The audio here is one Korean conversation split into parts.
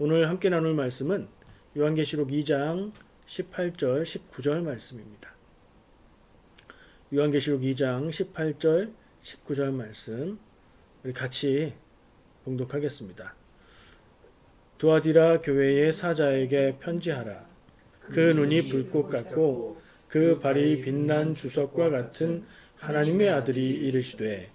오늘 함께 나눌 말씀은 요한계시록 2장 18절, 19절 말씀입니다. 요한계시록 2장 18절, 19절 말씀 우리 같이 봉독하겠습니다. 두아디라 교회의 사자에게 편지하라. 그 눈이 불꽃 같고 그 발이 빛난 주석과 같은 하나님의 아들이 이르시되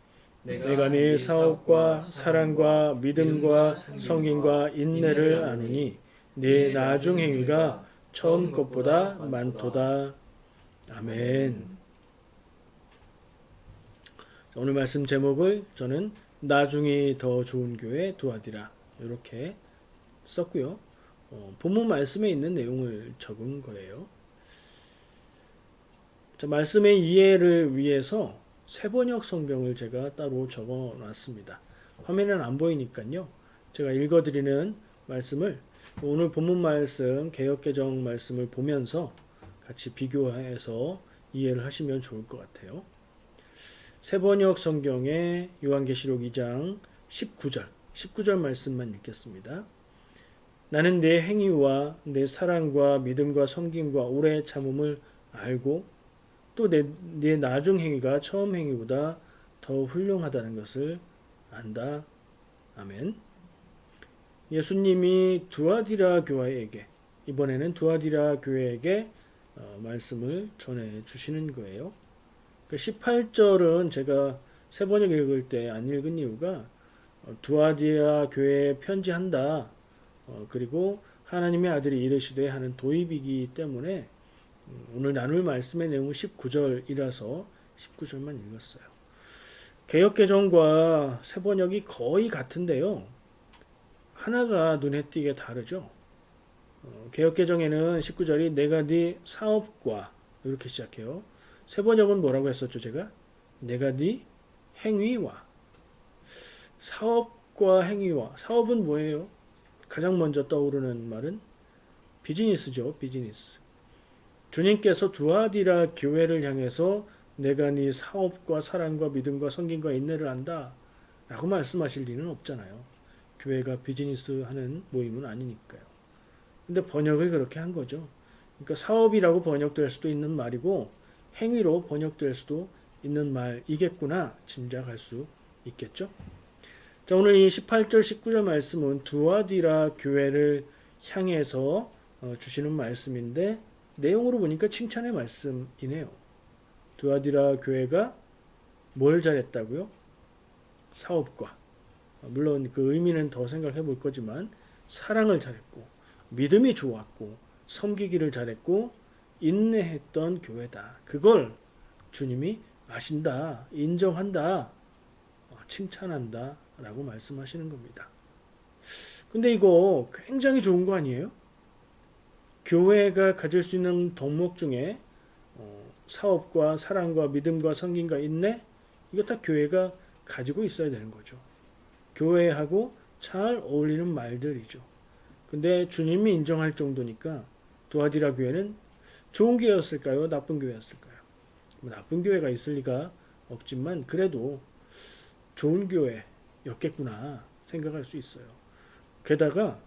내가 네 사업과 사랑과 믿음과 성인과 인내를 아느니 네 나중 행위가 처음 것보다 많도다. 아멘. 오늘 말씀 제목을 저는 나중이 더 좋은 교회 두아디라 이렇게 썼고요. 본문 말씀에 있는 내용을 적은 거예요. 자, 말씀의 이해를 위해서 세번역 성경을 제가 따로 적어 놨습니다. 화면에는 안 보이니까요. 제가 읽어드리는 말씀을 오늘 본문 말씀 개역개정 말씀을 보면서 같이 비교해서 이해를 하시면 좋을 것 같아요. 세번역 성경의 요한계시록 2장 19절 말씀만 읽겠습니다. 나는 내 행위와 내 사랑과 믿음과 섬김과 오래 참음을 알고 또 내 나중 행위가 처음 행위보다 더 훌륭하다는 것을 안다. 아멘. 예수님이 두아디라 교회에게 이번에는 두아디라 교회에게 말씀을 전해 주시는 거예요. 18절은 제가 세 번역 읽을 때 안 읽은 이유가 두아디라 교회에 편지한다. 그리고 하나님의 아들이 이르시되 하는 도입이기 때문에 오늘 나눌 말씀의 내용은 19절이라서 19절만 읽었어요. 개역개정과 세번역이 거의 같은데요. 하나가 눈에 띄게 다르죠. 개역개정에는 19절이 내가 네 사업과 이렇게 시작해요. 세번역은 뭐라고 했었죠 제가? 내가 네 행위와. 사업과 행위와. 사업은 뭐예요? 가장 먼저 떠오르는 말은 비즈니스죠. 비즈니스. 주님께서 두아디라 교회를 향해서 내가 네 사업과 사랑과 믿음과 성김과 인내를 안다 라고 말씀하실 리는 없잖아요. 교회가 비즈니스 하는 모임은 아니니까요. 근데 번역을 그렇게 한 거죠. 그러니까 사업이라고 번역될 수도 있는 말이고 행위로 번역될 수도 있는 말이겠구나 짐작할 수 있겠죠. 자, 오늘 이 18절 19절 말씀은 두아디라 교회를 향해서 주시는 말씀인데 내용으로 보니까 칭찬의 말씀이네요. 두아디라 교회가 뭘 잘했다고요? 사업과 물론 그 의미는 더 생각해 볼 거지만 사랑을 잘했고 믿음이 좋았고 섬기기를 잘했고 인내했던 교회다. 그걸 주님이 아신다, 인정한다, 칭찬한다 라고 말씀하시는 겁니다. 근데 이거 굉장히 좋은 거 아니에요? 교회가 가질 수 있는 덕목 중에 사업과 사랑과 믿음과 성김과 인내 이거 다 교회가 가지고 있어야 되는 거죠. 교회하고 잘 어울리는 말들이죠. 근데 주님이 인정할 정도니까 두아디라 교회는 좋은 교회였을까요? 나쁜 교회였을까요? 나쁜 교회가 있을 리가 없지만 그래도 좋은 교회였겠구나 생각할 수 있어요. 게다가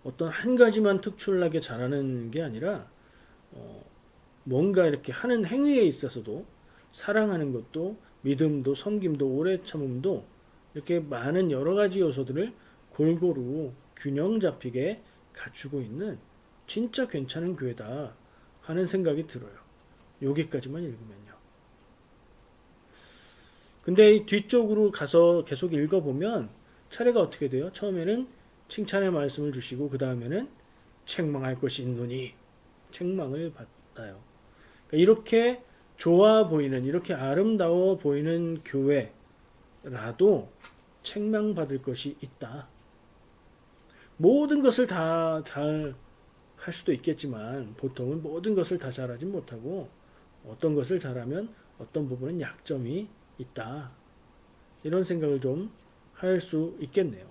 어떤 한 가지만 특출나게 잘하는 게 아니라 뭔가 이렇게 하는 행위에 있어서도 사랑하는 것도 믿음도 섬김도 오래 참음도 이렇게 많은 여러 가지 요소들을 골고루 균형 잡히게 갖추고 있는 진짜 괜찮은 교회다 하는 생각이 들어요. 여기까지만 읽으면요. 근데 이 뒤쪽으로 가서 계속 읽어보면 차례가 어떻게 돼요? 처음에는 칭찬의 말씀을 주시고 그 다음에는 책망할 것이 있노니 책망을 받아요. 그러니까 이렇게 좋아 보이는 이렇게 아름다워 보이는 교회라도 책망받을 것이 있다. 모든 것을 다 잘 할 수도 있겠지만 보통은 모든 것을 다 잘하지 못하고 어떤 것을 잘하면 어떤 부분은 약점이 있다. 이런 생각을 좀 할 수 있겠네요.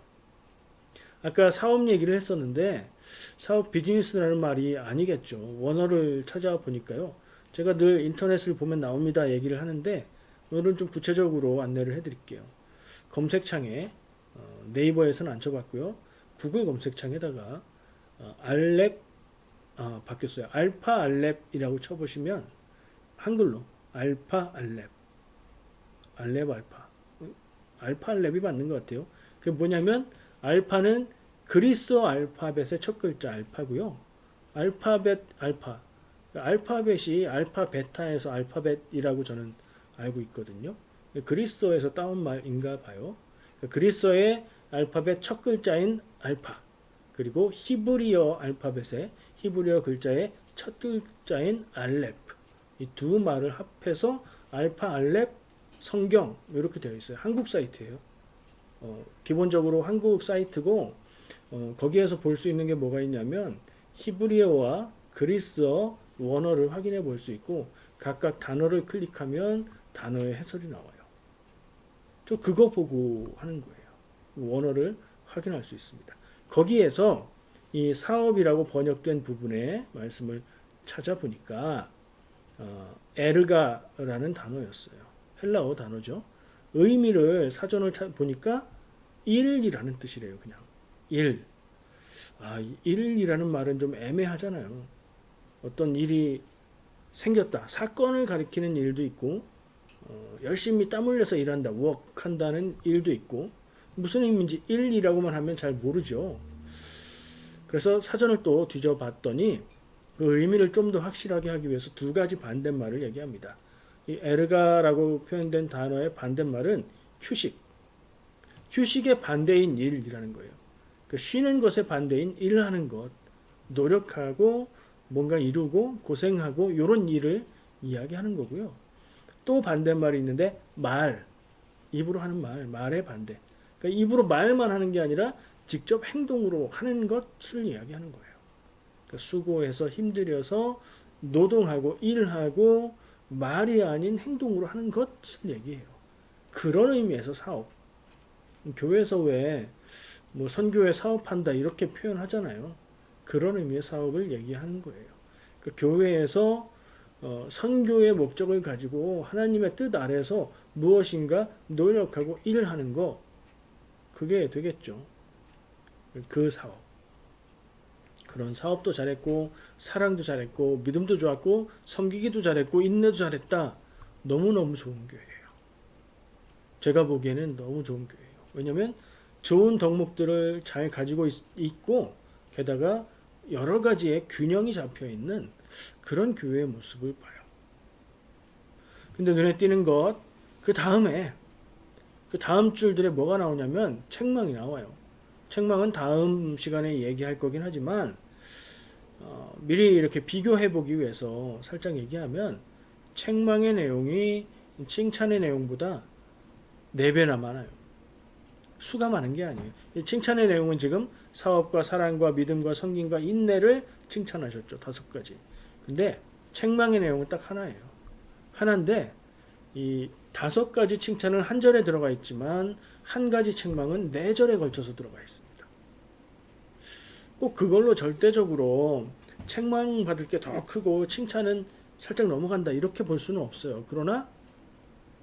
아까 사업 얘기를 했었는데 사업 비즈니스라는 말이 아니겠죠. 원어를 찾아보니까요. 제가 늘 인터넷을 보면 나옵니다 얘기를 하는데 오늘은 좀 구체적으로 안내를 해드릴게요. 검색창에 네이버에서는 안 쳐봤고요. 구글 검색창에다가 알렙 바뀌었어요. 알파 알렙이라고 쳐보시면 한글로 알파 알렙 알파 알렙이 맞는 것 같아요. 그게 뭐냐면 알파는 그리스어 알파벳의 첫 글자 알파고요. 알파벳 알파벳이 알파 베타에서 알파벳이라고 저는 알고 있거든요. 그리스어에서 따온 말인가 봐요. 그리스어의 알파벳 첫 글자인 알파, 그리고 히브리어 알파벳의 히브리어 글자의 첫 글자인 알렙, 이 두 말을 합해서 알파 알렙 성경 이렇게 되어 있어요. 한국 사이트예요. 기본적으로 한국 사이트고 거기에서 볼 수 있는 게 뭐가 있냐면 히브리어와 그리스어 원어를 확인해 볼 수 있고 각각 단어를 클릭하면 단어의 해설이 나와요. 저 그거 보고 하는 거예요. 원어를 확인할 수 있습니다. 거기에서 이 사업이라고 번역된 부분의 말씀을 찾아보니까 에르가라는 단어였어요. 헬라어 단어죠. 의미를 사전을 보니까 일이라는 뜻이래요. 그냥 일. 일이라는 말은 좀 애매하잖아요. 어떤 일이 생겼다. 사건을 가리키는 일도 있고 열심히 땀 흘려서 일한다. 워크한다는 일도 있고 무슨 의미인지 일이라고만 하면 잘 모르죠. 그래서 사전을 또 뒤져봤더니 그 의미를 좀 더 확실하게 하기 위해서 두 가지 반대말을 얘기합니다. 이 에르가라고 표현된 단어의 반대말은 휴식. 휴식의 반대인 일이라는 거예요. 그 쉬는 것의 반대인 일하는 것, 노력하고 뭔가 이루고 고생하고 이런 일을 이야기하는 거고요. 또 반대말이 있는데 말, 입으로 하는 말의 반대. 그러니까 입으로 말만 하는 게 아니라 직접 행동으로 하는 것을 이야기하는 거예요. 그러니까 수고해서 힘들여서 노동하고 일하고 말이 아닌 행동으로 하는 것을 얘기해요. 그런 의미에서 사업. 교회에서 왜 뭐 선교회 사업한다 이렇게 표현하잖아요. 그런 의미의 사업을 얘기하는 거예요. 그러니까 교회에서 선교의 목적을 가지고 하나님의 뜻 아래서 무엇인가 노력하고 일하는 거, 그게 되겠죠. 그 사업. 그런 사업도 잘했고 사랑도 잘했고 믿음도 좋았고 섬기기도 잘했고 인내도 잘했다. 너무너무 좋은 교회예요. 제가 보기에는 너무 좋은 교회예요. 왜냐하면 좋은 덕목들을 잘 가지고 있고 게다가 여러 가지의 균형이 잡혀 있는 그런 교회의 모습을 봐요. 근데 눈에 띄는 것, 그 다음 줄들에 뭐가 나오냐면 책망이 나와요. 책망은 다음 시간에 얘기할 거긴 하지만 미리 이렇게 비교해 보기 위해서 살짝 얘기하면 책망의 내용이 칭찬의 내용보다 4배나 많아요. 수가 많은 게 아니에요. 이 칭찬의 내용은 지금 사업과 사랑과 믿음과 섬김과 인내를 칭찬하셨죠. 5가지. 근데 책망의 내용은 딱 하나예요. 하나인데 이 5가지 칭찬은 한 절에 들어가 있지만 한 가지 책망은 4절에 걸쳐서 들어가 있습니다. 꼭 그걸로 절대적으로 책망 받을 게 더 크고 칭찬은 살짝 넘어간다 이렇게 볼 수는 없어요. 그러나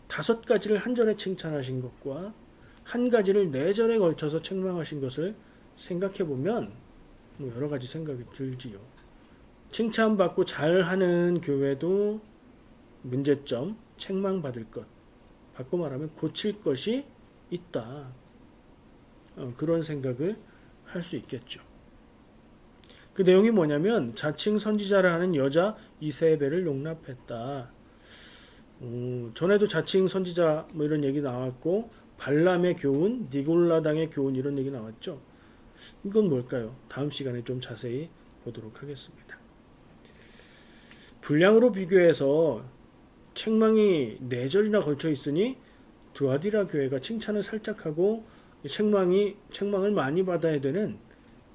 5가지를 한 절에 칭찬하신 것과 한 가지를 4절에 걸쳐서 책망하신 것을 생각해 보면 여러 가지 생각이 들지요. 칭찬받고 잘하는 교회도 문제점, 책망받을 것, 바꿔 말하면 고칠 것이 있다. 그런 생각을 할 수 있겠죠. 그 내용이 뭐냐면 자칭 선지자를 하는 여자 이세벨을 용납했다. 전에도 자칭 선지자 뭐 이런 얘기 나왔고 발람의 교훈, 니골라당의 교훈 이런 얘기 나왔죠. 이건 뭘까요? 다음 시간에 좀 자세히 보도록 하겠습니다. 분량으로 비교해서 책망이 4절이나 걸쳐 있으니 두아디라 교회가 칭찬을 살짝 하고 책망을 많이 받아야 되는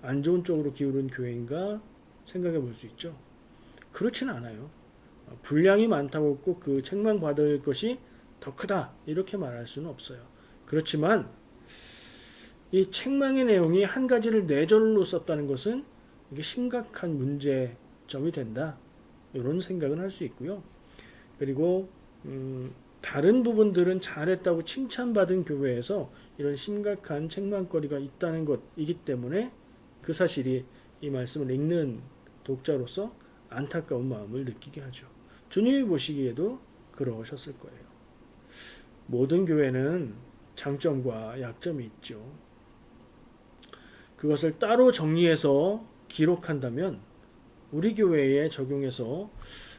안 좋은 쪽으로 기울은 교회인가 생각해 볼 수 있죠. 그렇지는 않아요. 분량이 많다고 꼭 그 책망 받을 것이 더 크다 이렇게 말할 수는 없어요. 그렇지만 이 책망의 내용이 한 가지를 4절로 썼다는 것은 이게 심각한 문제점이 된다. 이런 생각은 할 수 있고요. 그리고 다른 부분들은 잘했다고 칭찬받은 교회에서 이런 심각한 책망거리가 있다는 것이기 때문에 그 사실이 이 말씀을 읽는 독자로서 안타까운 마음을 느끼게 하죠. 주님이 보시기에도 그러셨을 거예요. 모든 교회는 장점과 약점이 있죠. 그것을 따로 정리해서 기록한다면 우리 교회에 적용해서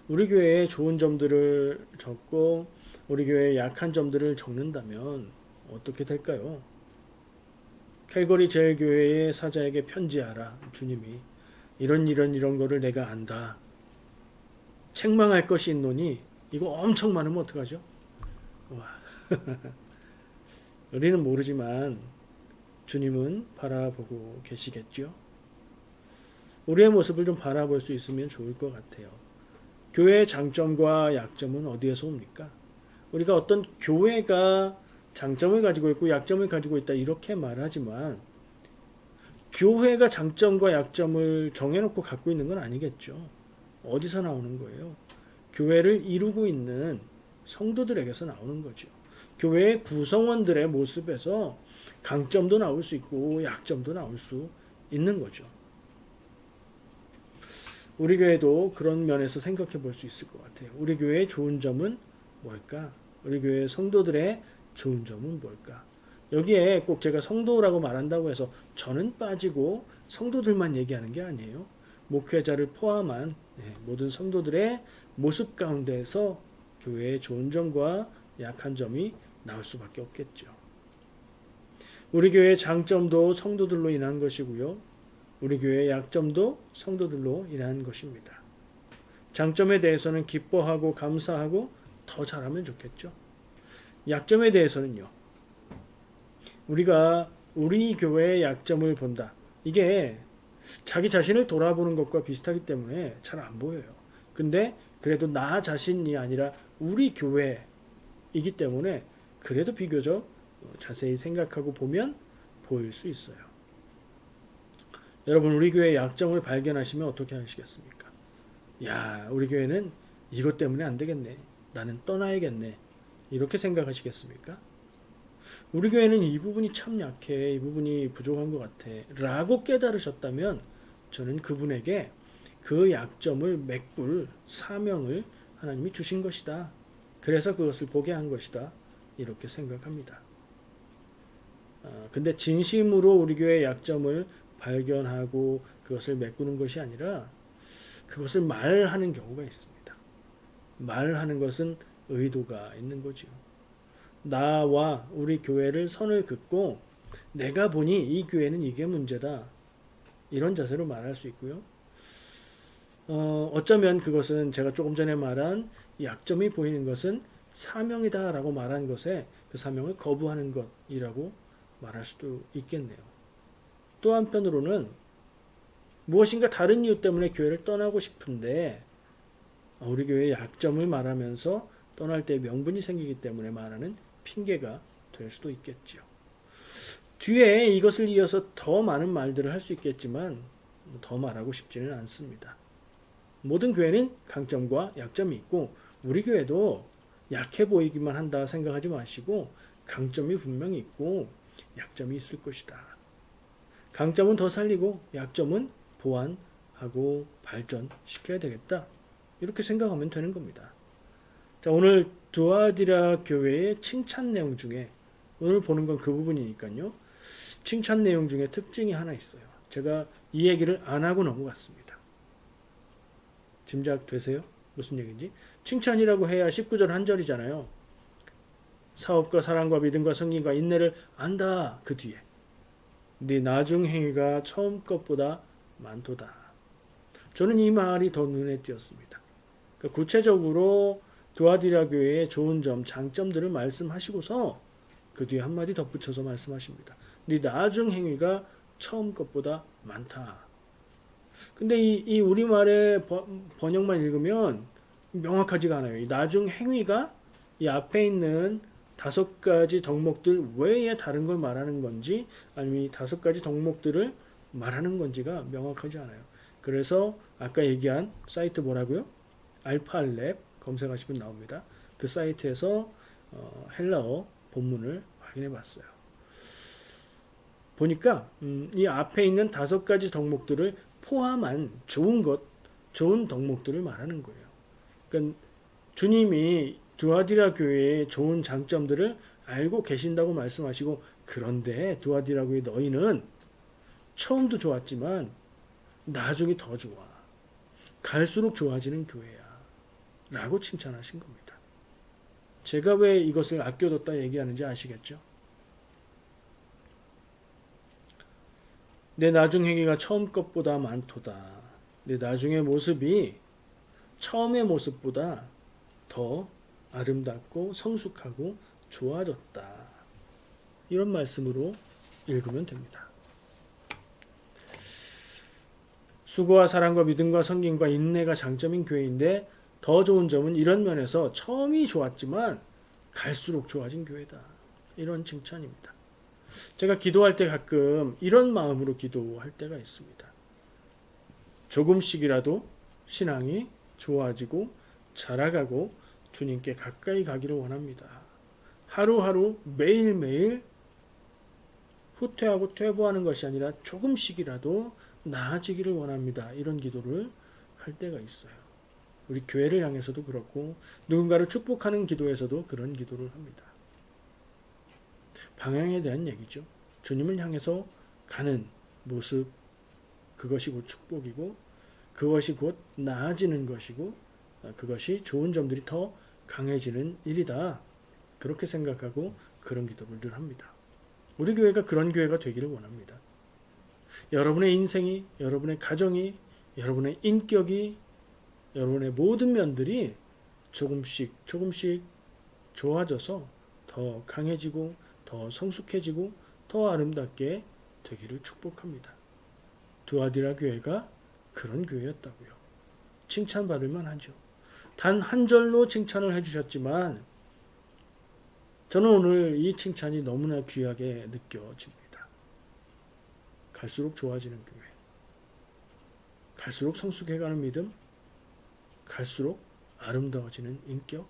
우리 교회의 좋은 점들을 적고 우리 교회의 약한 점들을 적는다면 어떻게 될까요? 캘거리 제일교회의 사자에게 편지하라. 주님이 이런 거를 내가 안다. 책망할 것이 있노니 이거 엄청 많으면 어떡하죠? 와. 우리는 모르지만 주님은 바라보고 계시겠죠. 우리의 모습을 좀 바라볼 수 있으면 좋을 것 같아요. 교회의 장점과 약점은 어디에서 옵니까? 우리가 어떤 교회가 장점을 가지고 있고 약점을 가지고 있다 이렇게 말하지만 교회가 장점과 약점을 정해놓고 갖고 있는 건 아니겠죠. 어디서 나오는 거예요? 교회를 이루고 있는 성도들에게서 나오는 거죠. 교회의 구성원들의 모습에서 강점도 나올 수 있고 약점도 나올 수 있는 거죠. 우리 교회도 그런 면에서 생각해 볼 수 있을 것 같아요. 우리 교회의 좋은 점은 뭘까? 우리 교회 성도들의 좋은 점은 뭘까? 여기에 꼭 제가 성도라고 말한다고 해서 저는 빠지고 성도들만 얘기하는 게 아니에요. 목회자를 포함한 모든 성도들의 모습 가운데서 교회의 좋은 점과 약한 점이 나올 수밖에 없겠죠. 우리 교회의 장점도 성도들로 인한 것이고요. 우리 교회의 약점도 성도들로 인한 것입니다. 장점에 대해서는 기뻐하고 감사하고 더 잘하면 좋겠죠. 약점에 대해서는요. 우리가 우리 교회의 약점을 본다. 이게 자기 자신을 돌아보는 것과 비슷하기 때문에 잘 안 보여요. 근데 그래도 나 자신이 아니라 우리 교회이기 때문에 그래도 비교적 자세히 생각하고 보면 보일 수 있어요. 여러분 우리 교회의 약점을 발견하시면 어떻게 하시겠습니까? 야, 우리 교회는 이것 때문에 안 되겠네. 나는 떠나야겠네. 이렇게 생각하시겠습니까? 우리 교회는 이 부분이 참 약해. 이 부분이 부족한 것 같아. 라고 깨달으셨다면 저는 그분에게 그 약점을 메꿀 사명을 하나님이 주신 것이다. 그래서 그것을 보게 한 것이다. 이렇게 생각합니다. 근데 진심으로 우리 교회의 약점을 발견하고 그것을 메꾸는 것이 아니라 그것을 말하는 경우가 있습니다. 말하는 것은 의도가 있는 거지요. 나와 우리 교회를 선을 긋고 내가 보니 이 교회는 이게 문제다. 이런 자세로 말할 수 있고요. 어쩌면 그것은 제가 조금 전에 말한 약점이 보이는 것은 사명이다라고 말한 것에 그 사명을 거부하는 것이라고 말할 수도 있겠네요. 또 한편으로는 무엇인가 다른 이유 때문에 교회를 떠나고 싶은데 우리 교회의 약점을 말하면서 떠날 때 명분이 생기기 때문에 말하는 핑계가 될 수도 있겠죠. 뒤에 이것을 이어서 더 많은 말들을 할 수 있겠지만 더 말하고 싶지는 않습니다. 모든 교회는 강점과 약점이 있고 우리 교회도 약해 보이기만 한다 생각하지 마시고 강점이 분명히 있고 약점이 있을 것이다. 강점은 더 살리고 약점은 보완하고 발전시켜야 되겠다. 이렇게 생각하면 되는 겁니다. 자, 오늘 두아디라 교회의 칭찬 내용 중에 오늘 보는 건 그 부분이니까요. 칭찬 내용 중에 특징이 하나 있어요. 제가 이 얘기를 안 하고 넘어갔습니다. 짐작되세요? 무슨 얘기인지? 칭찬이라고 해야 19절 한 절이잖아요. 사업과 사랑과 믿음과 승리과 인내를 안다. 그 뒤에 네 나중 행위가 처음 것보다 많도다. 저는 이 말이 더 눈에 띄었습니다. 그러니까 구체적으로 두아디라 교회의 좋은 점, 장점들을 말씀하시고서 그 뒤에 한마디 덧붙여서 말씀하십니다. 네 나중 행위가 처음 것보다 많다. 근데 이 우리말의 번역만 읽으면 명확하지가 않아요. 이 나중 행위가 이 앞에 있는 5가지 덕목들 외에 다른 걸 말하는 건지 아니면 이 5가지 덕목들을 말하는 건지가 명확하지 않아요. 그래서 아까 얘기한 사이트 뭐라고요? 알파랩 검색하시면 나옵니다. 그 사이트에서 헬라어 본문을 확인해 봤어요. 보니까 이 앞에 있는 5가지 덕목들을 포함한 좋은 덕목들을 말하는 거예요. 그러니까 주님이 두아디라 교회의 좋은 장점들을 알고 계신다고 말씀하시고, 그런데 두아디라 교회 너희는 처음도 좋았지만 나중에 더 좋아. 갈수록 좋아지는 교회야. 라고 칭찬하신 겁니다. 제가 왜 이것을 아껴뒀다 얘기하는지 아시겠죠? 내 나중 행위가 처음 것보다 많도다. 내 나중의 모습이 처음의 모습보다 더 아름답고 성숙하고 좋아졌다. 이런 말씀으로 읽으면 됩니다. 수고와 사랑과 믿음과 섬김과 인내가 장점인 교회인데, 더 좋은 점은 이런 면에서 처음이 좋았지만 갈수록 좋아진 교회다. 이런 칭찬입니다. 제가 기도할 때 가끔 이런 마음으로 기도할 때가 있습니다. 조금씩이라도 신앙이 좋아지고 자라가고 주님께 가까이 가기를 원합니다. 하루하루 매일매일 후퇴하고 퇴보하는 것이 아니라 조금씩이라도 나아지기를 원합니다. 이런 기도를 할 때가 있어요. 우리 교회를 향해서도 그렇고 누군가를 축복하는 기도에서도 그런 기도를 합니다. 방향에 대한 얘기죠. 주님을 향해서 가는 모습, 그것이 곧 축복이고 그것이 곧 나아지는 것이고 그것이 좋은 점들이 더 강해지는 일이다. 그렇게 생각하고 그런 기도를 늘 합니다. 우리 교회가 그런 교회가 되기를 원합니다. 여러분의 인생이, 여러분의 가정이, 여러분의 인격이, 여러분의 모든 면들이 조금씩 좋아져서 더 강해지고 더 성숙해지고 더 아름답게 되기를 축복합니다. 두아디라 교회가 그런 교회였다고요. 칭찬받을 만하죠. 단 한 절로 칭찬을 해주셨지만 저는 오늘 이 칭찬이 너무나 귀하게 느껴집니다. 갈수록 좋아지는 교회, 갈수록 성숙해가는 믿음, 갈수록 아름다워지는 인격,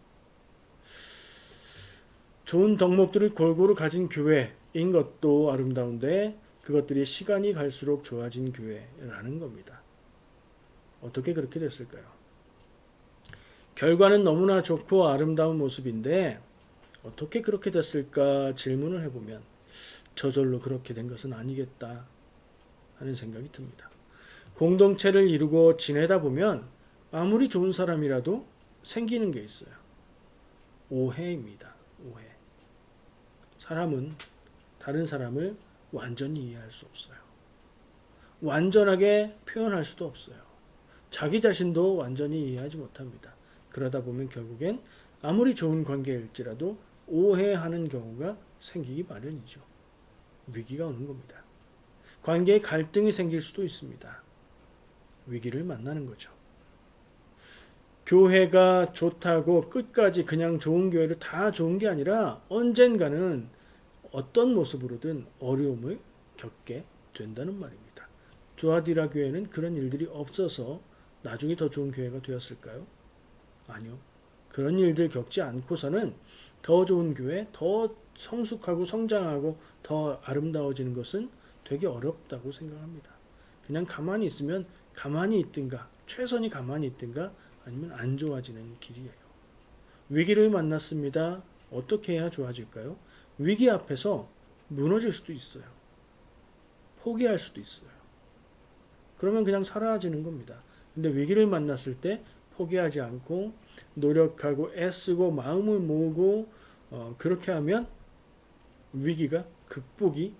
좋은 덕목들을 골고루 가진 교회인 것도 아름다운데 그것들이 시간이 갈수록 좋아진 교회라는 겁니다. 어떻게 그렇게 됐을까요? 결과는 너무나 좋고 아름다운 모습인데 어떻게 그렇게 됐을까 질문을 해보면 저절로 그렇게 된 것은 아니겠다 하는 생각이 듭니다. 공동체를 이루고 지내다 보면 아무리 좋은 사람이라도 생기는 게 있어요. 오해입니다. 오해. 사람은 다른 사람을 완전히 이해할 수 없어요. 완전하게 표현할 수도 없어요. 자기 자신도 완전히 이해하지 못합니다. 그러다 보면 결국엔 아무리 좋은 관계일지라도 오해하는 경우가 생기기 마련이죠. 위기가 오는 겁니다. 관계에 갈등이 생길 수도 있습니다. 위기를 만나는 거죠. 교회가 좋다고 끝까지 그냥 좋은 교회를 다 좋은 게 아니라 언젠가는 어떤 모습으로든 어려움을 겪게 된다는 말입니다. 두아디라 교회는 그런 일들이 없어서 나중에 더 좋은 교회가 되었을까요? 아니요. 그런 일들 겪지 않고서는 더 좋은 교회, 더 성숙하고 성장하고 더 아름다워지는 것은 되게 어렵다고 생각합니다. 그냥 가만히 있으면 가만히 있든가 최선이 가만히 있든가 아니면 안 좋아지는 길이에요. 위기를 만났습니다. 어떻게 해야 좋아질까요? 위기 앞에서 무너질 수도 있어요. 포기할 수도 있어요. 그러면 그냥 사라지는 겁니다. 근데 위기를 만났을 때 포기하지 않고 노력하고 애쓰고 마음을 모으고 그렇게 하면 위기가 극복이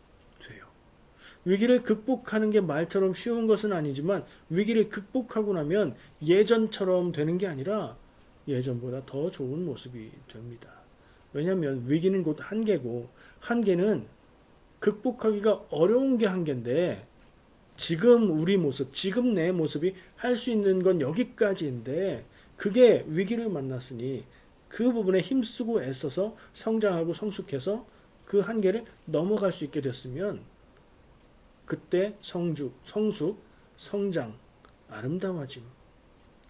돼요. 위기를 극복하는 게 말처럼 쉬운 것은 아니지만 위기를 극복하고 나면 예전처럼 되는 게 아니라 예전보다 더 좋은 모습이 됩니다. 왜냐하면 위기는 곧 한계고 한계는 극복하기가 어려운 게 한계인데 지금 우리 모습, 지금 내 모습이 할 수 있는 건 여기까지인데 그게 위기를 만났으니 그 부분에 힘쓰고 애써서 성장하고 성숙해서 그 한계를 넘어갈 수 있게 됐으면 그때 성숙, 성장, 아름다워짐,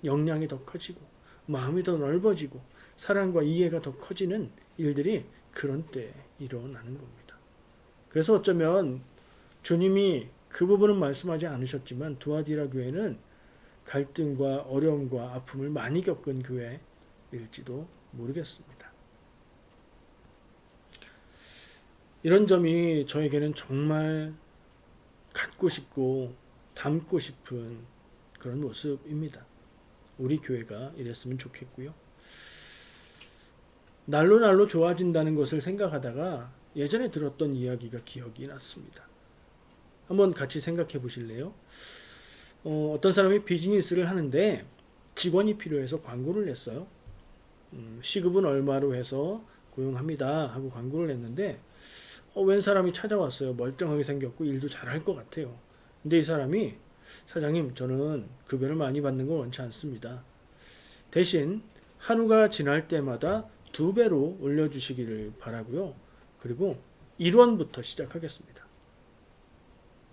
역량이 더 커지고 마음이 더 넓어지고 사랑과 이해가 더 커지는 일들이 그런 때 일어나는 겁니다. 그래서 어쩌면 주님이 그 부분은 말씀하지 않으셨지만 두아디라 교회는 갈등과 어려움과 아픔을 많이 겪은 교회일지도 모르겠습니다. 이런 점이 저에게는 정말 갖고 싶고 담고 싶은 그런 모습입니다. 우리 교회가 이랬으면 좋겠고요. 날로 날로 좋아진다는 것을 생각하다가 예전에 들었던 이야기가 기억이 났습니다. 한번 같이 생각해 보실래요? 어떤 사람이 비즈니스를 하는데 직원이 필요해서 광고를 냈어요. 시급은 얼마로 해서 고용합니다 하고 광고를 냈는데 웬 사람이 찾아왔어요. 멀쩡하게 생겼고 일도 잘할 것 같아요. 근데 이 사람이 사장님, 저는 급여를 많이 받는 걸 원치 않습니다. 대신 하루가 지날 때마다 2배로 올려주시기를 바라고요. 그리고 1원부터 시작하겠습니다.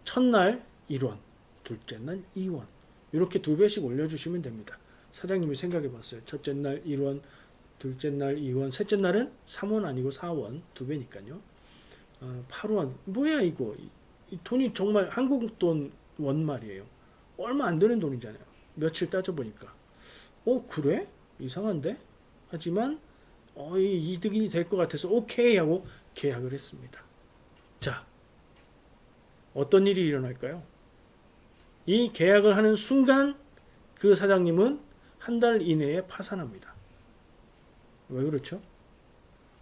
첫날 1원, 둘째 날 2원. 이렇게 2배씩 올려주시면 됩니다. 사장님이 생각해 봤어요. 첫째 날 1원, 둘째 날 2원, 셋째 날은 3원 아니고 4원, 2배니까요. 8원. 뭐야 이거. 이 돈이 정말 한국 돈 원말이에요. 얼마 안 되는 돈이잖아요. 며칠 따져보니까. 그래? 이상한데? 하지만 이득이 될 것 같아서 오케이 하고 계약을 했습니다. 자, 어떤 일이 일어날까요? 이 계약을 하는 순간 그 사장님은 한 달 이내에 파산합니다. 왜 그렇죠?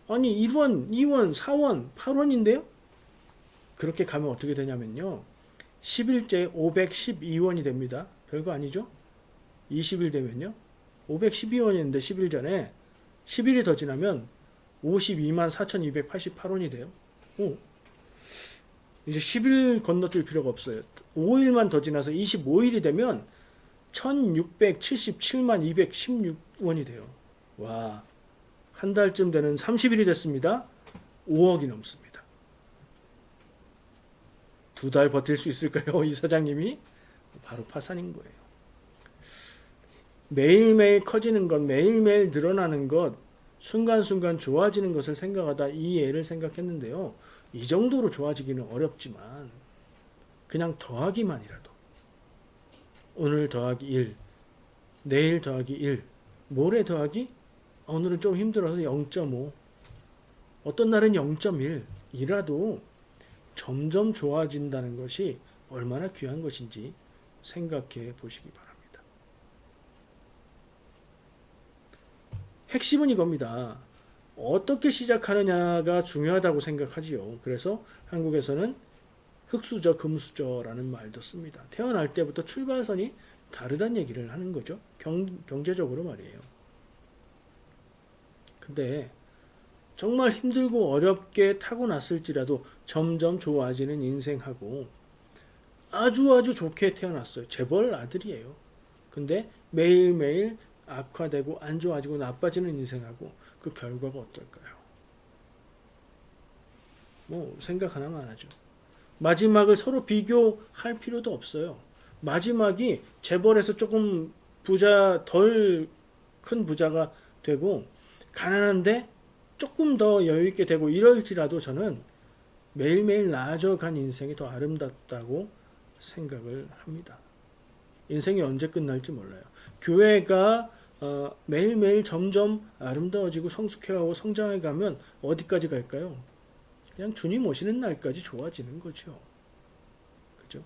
아니 1원, 2원, 4원, 8원인데요? 그렇게 가면 어떻게 되냐면요. 10일째 512원이 됩니다. 별거 아니죠? 20일 되면요. 512원이었는데 10일 전에 10일이 더 지나면 52만 4,288원이 돼요. 이제 10일 건너뛸 필요가 없어요. 5일만 더 지나서 25일이 되면 1,677만 216원이 돼요. 와, 한 달쯤 되는 30일이 됐습니다. 5억이 넘습니다. 2달 버틸 수 있을까요? 이 사장님이? 바로 파산인 거예요. 매일매일 커지는 것, 매일매일 늘어나는 것, 순간순간 좋아지는 것을 생각하다 이 예를 생각했는데요. 이 정도로 좋아지기는 어렵지만 그냥 더하기만이라도 오늘 더하기 1, 내일 더하기 1, 모레 더하기 오늘은 좀 힘들어서 0.5, 어떤 날은 0.1이라도 점점 좋아진다는 것이 얼마나 귀한 것인지 생각해 보시기 바랍니다. 핵심은 이겁니다. 어떻게 시작하느냐가 중요하다고 생각하지요. 그래서 한국에서는 흙수저, 금수저라는 말도 씁니다. 태어날 때부터 출발선이 다르다는 얘기를 하는 거죠. 경제적으로 말이에요. 근데 정말 힘들고 어렵게 타고났을지라도 점점 좋아지는 인생하고 아주 좋게 태어났어요. 재벌 아들이에요. 근데 매일매일 악화되고 안 좋아지고 나빠지는 인생하고 그 결과가 어떨까요? 생각 하나만 하죠. 마지막을 서로 비교할 필요도 없어요. 마지막이 재벌에서 조금 덜 큰 부자가 되고 가난한데 조금 더 여유 있게 되고 이럴지라도 저는 매일매일 나아져간 인생이 더 아름답다고 생각을 합니다. 인생이 언제 끝날지 몰라요. 교회가 매일매일 점점 아름다워지고 성숙해가고 성장해가면 어디까지 갈까요? 그냥 주님 오시는 날까지 좋아지는 거죠. 그죠?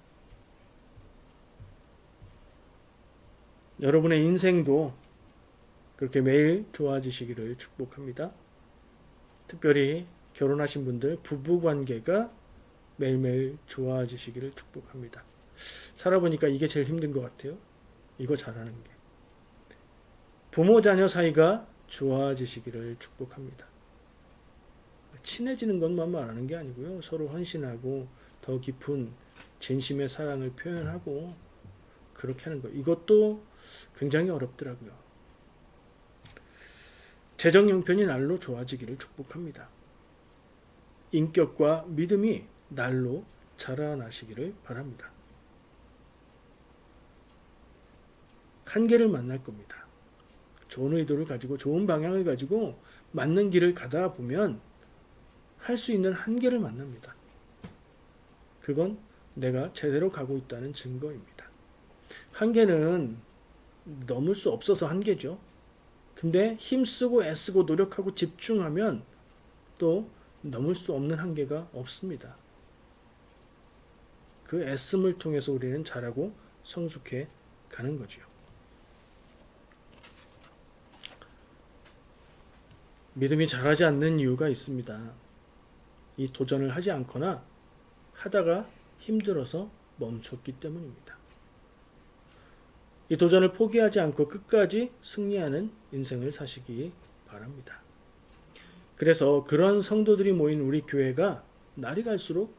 여러분의 인생도 그렇게 매일 좋아지시기를 축복합니다. 특별히 결혼하신 분들 부부관계가 매일매일 좋아지시기를 축복합니다. 살아보니까 이게 제일 힘든 것 같아요. 이거 잘하는 게. 부모 자녀 사이가 좋아지시기를 축복합니다. 친해지는 것만 말하는 게 아니고요. 서로 헌신하고 더 깊은 진심의 사랑을 표현하고 그렇게 하는 거. 이것도 굉장히 어렵더라고요. 재정 형편이 날로 좋아지기를 축복합니다. 인격과 믿음이 날로 자라나시기를 바랍니다. 한계를 만날 겁니다. 좋은 의도를 가지고 좋은 방향을 가지고 맞는 길을 가다 보면 할 수 있는 한계를 만납니다. 그건 내가 제대로 가고 있다는 증거입니다. 한계는 넘을 수 없어서 한계죠. 근데 힘쓰고 애쓰고 노력하고 집중하면 또 넘을 수 없는 한계가 없습니다. 그 애씀을 통해서 우리는 자라고 성숙해 가는 거죠. 믿음이 자라지 않는 이유가 있습니다. 이 도전을 하지 않거나 하다가 힘들어서 멈췄기 때문입니다. 이 도전을 포기하지 않고 끝까지 승리하는 인생을 사시기 바랍니다. 그래서 그런 성도들이 모인 우리 교회가 날이 갈수록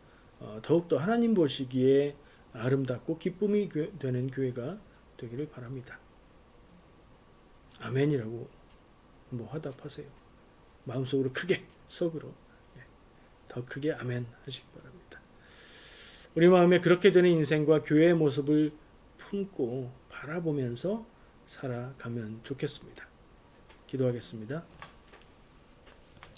더욱더 하나님 보시기에 아름답고 기쁨이 되는 교회가 되기를 바랍니다. 아멘이라고 화답하세요. 마음속으로 크게 속으로 더 크게 아멘 하시기 바랍니다. 우리 마음에 그렇게 되는 인생과 교회의 모습을 품고 바라보면서 살아가면 좋겠습니다. 기도하겠습니다.